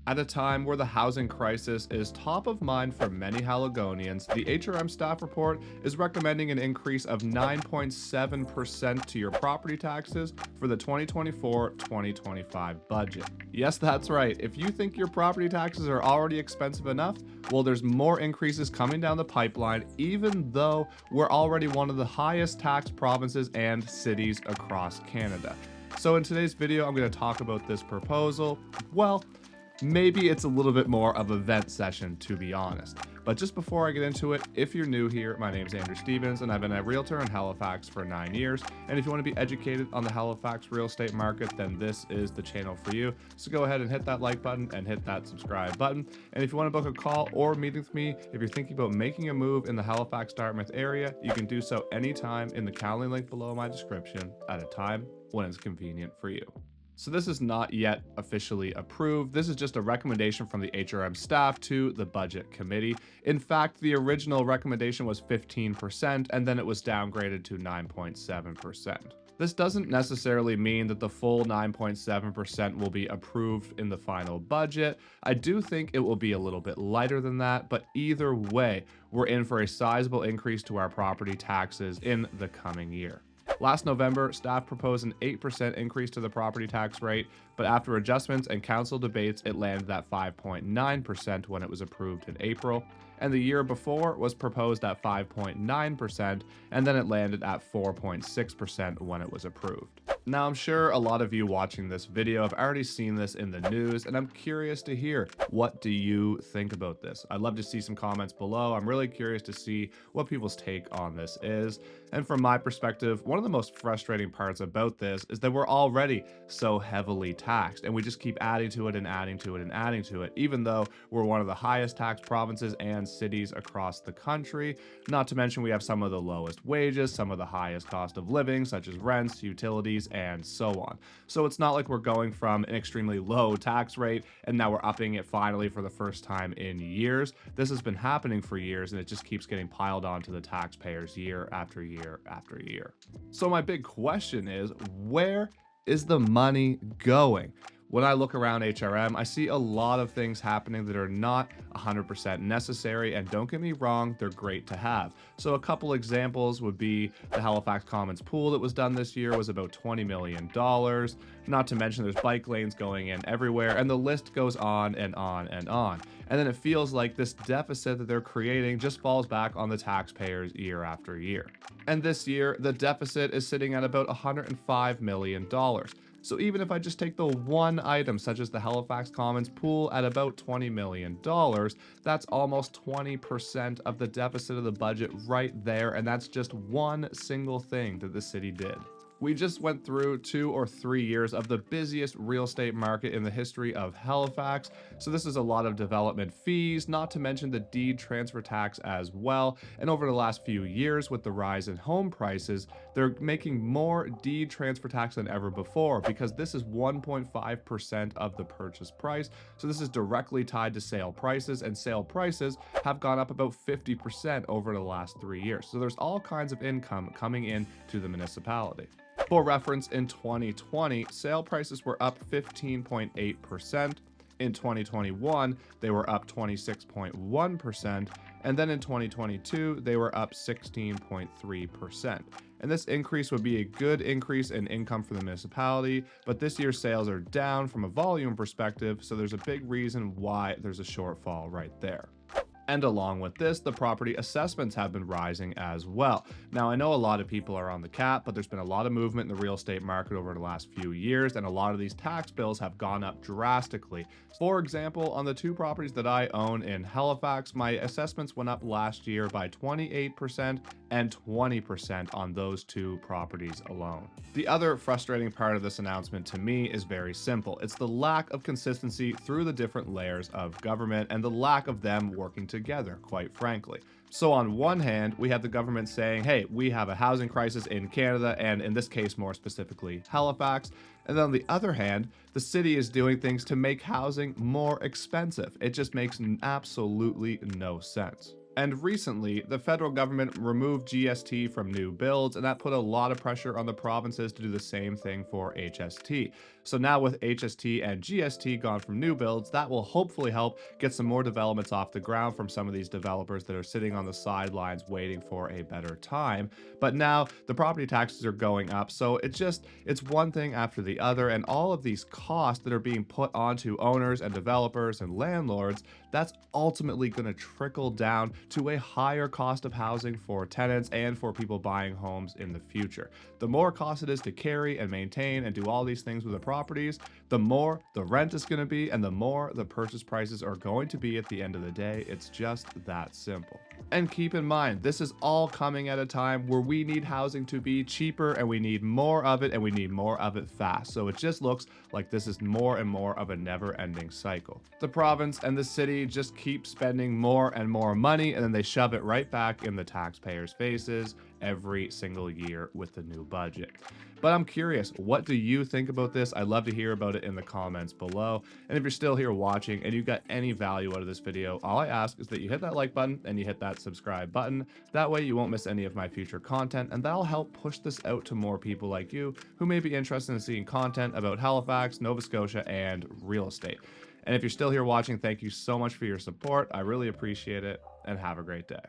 At a time where the housing crisis is top of mind for many Haligonians, the HRM staff report is recommending an increase of 9.7% to your property taxes for the 2024-2025 budget. Yes, that's right. If you think your property taxes are already expensive enough, well, there's more increases coming down the pipeline, even though we're already one of the highest taxed provinces and cities across Canada. So in today's video, I'm going to talk about this proposal. Well, maybe it's a little bit more of a vent session, to be honest. But just before I get into it, if you're new here, my name is Andrew Stevens, and I've been a realtor in Halifax for 9 years. And if you want to be educated on the Halifax real estate market, then this is the channel for you. So go ahead and hit that like button and hit that subscribe button. And if you want to book a call or meeting with me, if you're thinking about making a move in the Halifax Dartmouth area, you can do so anytime in the Calendly link below my description at a time when it's convenient for you. So this is not yet officially approved. This is just a recommendation from the HRM staff to the budget committee. In fact, the original recommendation was 15%, and then it was downgraded to 9.7%. This doesn't necessarily mean that the full 9.7% will be approved in the final budget. I do think it will be a little bit lighter than that, but either way, we're in for a sizable increase to our property taxes in the coming year. Last November, staff proposed an 8% increase to the property tax rate, but after adjustments and council debates, it landed at 5.9% when it was approved in April. And the year before was proposed at 5.9%, and then it landed at 4.6% when it was approved. Now, I'm sure a lot of you watching this video have already seen this in the news, and I'm curious to hear, what do you think about this? I'd love to see some comments below. I'm really curious to see what people's take on this is. And from my perspective, one of the most frustrating parts about this is that we're already so heavily taxed, and we just keep adding to it and adding to it and adding to it, even though we're one of the highest taxed provinces and cities across the country. Not to mention we have some of the lowest wages, some of the highest cost of living, such as rents, utilities, and so on. So it's not like we're going from an extremely low tax rate and now we're upping it finally for the first time in years. This has been happening for years, and it just keeps getting piled onto the taxpayers year after year after year. So my big question is, where is the money going? When I look around HRM, I see a lot of things happening that are not 100% necessary, and don't get me wrong, they're great to have. So a couple examples would be the Halifax Commons pool that was done this year was about $20 million. Not to mention there's bike lanes going in everywhere, and the list goes on and on and on. And then it feels like this deficit that they're creating just falls back on the taxpayers year after year. And this year, the deficit is sitting at about $105 million. So even if I just take the one item, such as the Halifax Commons pool at about $20 million, that's almost 20% of the deficit of the budget right there, and that's just one single thing that the city did. We just went through 2 or 3 years of the busiest real estate market in the history of Halifax. So this is a lot of development fees, not to mention the deed transfer tax as well. And over the last few years, with the rise in home prices, they're making more deed transfer tax than ever before, because this is 1.5% of the purchase price. So this is directly tied to sale prices, and sale prices have gone up about 50% over the last 3 years. So there's all kinds of income coming in to the municipality. For reference, in 2020, sale prices were up 15.8%. In 2021, they were up 26.1%. And then in 2022, they were up 16.3%. And this increase would be a good increase in income for the municipality, but this year's sales are down from a volume perspective, so there's a big reason why there's a shortfall right there. And along with this, the property assessments have been rising as well. Now, I know a lot of people are on the cap, but there's been a lot of movement in the real estate market over the last few years, and a lot of these tax bills have gone up drastically. For example, on the 2 properties that I own in Halifax, my assessments went up last year by 28% and 20% on those 2 properties alone. The other frustrating part of this announcement to me is very simple. It's the lack of consistency through the different layers of government and the lack of them working together, quite frankly. So on one hand, we have the government saying, hey, we have a housing crisis in Canada, and in this case, more specifically, Halifax. And then on the other hand, the city is doing things to make housing more expensive. It just makes absolutely no sense. And recently, the federal government removed GST from new builds, and that put a lot of pressure on the provinces to do the same thing for HST. So now with HST and GST gone from new builds, that will hopefully help get some more developments off the ground from some of these developers that are sitting on the sidelines waiting for a better time. But now the property taxes are going up, so it's one thing after the other, and all of these costs that are being put onto owners and developers and landlords, that's ultimately going to trickle down to a higher cost of housing for tenants and for people buying homes in the future. The more cost it is to carry and maintain and do all these things with the properties, the more the rent is going to be and the more the purchase prices are going to be at the end of the day. It's just that simple. And keep in mind, this is all coming at a time where we need housing to be cheaper and we need more of it and we need more of it fast. So it just looks like this is more and more of a never-ending cycle. The province and the city just keep spending more and more money, and then they shove it right back in the taxpayers' faces every single year with the new budget. But I'm curious, what do you think about this? I'd love to hear about it in the comments below. And if you're still here watching and you got any value out of this video, all I ask is that you hit that like button and you hit that subscribe button. That way you won't miss any of my future content, and that'll help push this out to more people like you who may be interested in seeing content about Halifax, Nova Scotia, and real estate. And if you're still here watching, thank you so much for your support. I really appreciate it, and have a great day.